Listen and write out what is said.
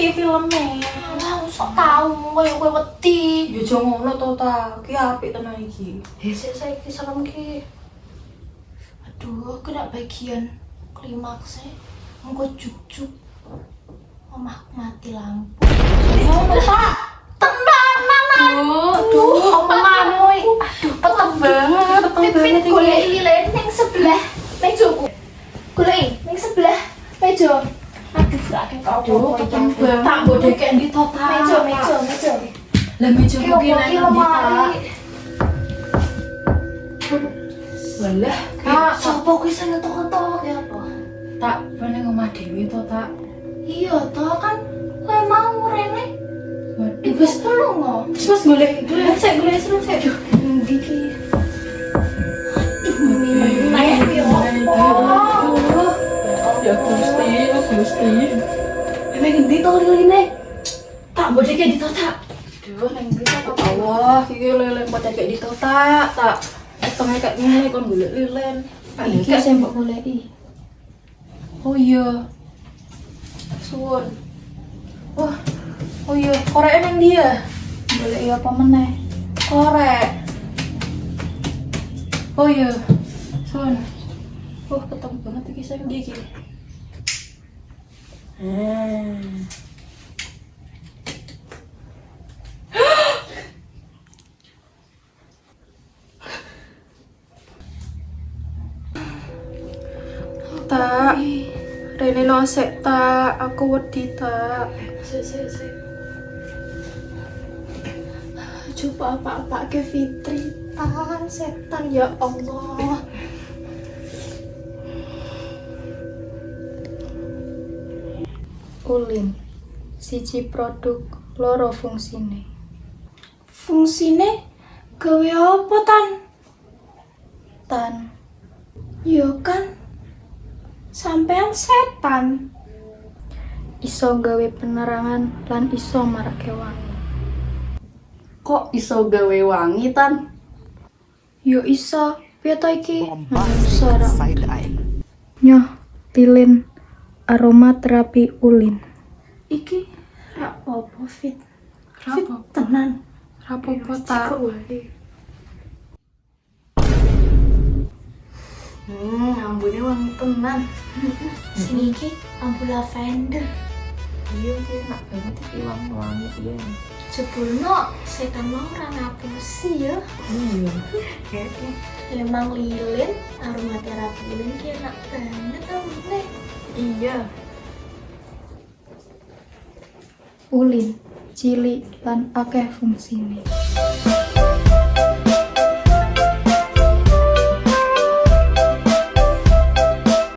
iki filmnya. Lah sok tau kowe wedi. Ya aja ngono to ta. Ki apik tenan iki. Saiki serem ki. Aduh, aku nak bagian klimaksnya. Engko juk-juk. Omahku mati lampu. Ngono ta. Aduh, omonganmu. Aduh, peteng banget. Fit golek lilin ning sebelah mejoku. Golek ning sebelah meja. Aduh, gak kau. Aduh, peteng banget. Tak mbok dekek ndi to ta. Meja. Lah meja Ki mungkin opo ki nang ndi ta. lemari. Walah, Sopo kuwi sing ngetok-ngetok ya apa? tak meneng omah dhewe to tak. Iya toh kan kowe mau rene. Waduh, Wis tulung. Mas golek sik seru sik. Endi ki? Aduh, nanya yo. Ya Gusti. Emang endi to liline? Tak mbok dekek ndi to tak. Aduh, nang ndi to Allah, iki lele mbok dekek ndi to tak. Tak setengah kayak ngene kon golek lilin. Tak Iki dekek. sing mbok goleki. Oh iya. Suwun. Wah. Oh iya, korek nang dia. Goleki apa meneh? Korek. Oh iya. Suwun. Wah, ketemu banget iki sing ndi iki. Tak. Rene nosek tak, aku wedi tak. Sik. Coba apa-apa ke Fitri. Setan ya Allah. Ulin, siji produk loro fungsine. Fungsine gawe apa Tan, Ya kan sampean setan. iso gawe penerangan lan iso marake wangi. Kok iso gawe wangi tan? Yo iso, piye to iki? Bombastic side eye. Nyoh, lilin aromaterapi ulin. Iki apa Fit? Rapo, Tenan. rapo tak. Ambune wangi tenan. Sing iki lampu lavender. Iya, iki enak banget iki wangi-wangi iya. Jebulno setan mau ora ngapusi ya. Iya. Emang lilin aromaterapi lilin ki enak banget amne. Iya. Ulin, cilik lan akeh fungsine.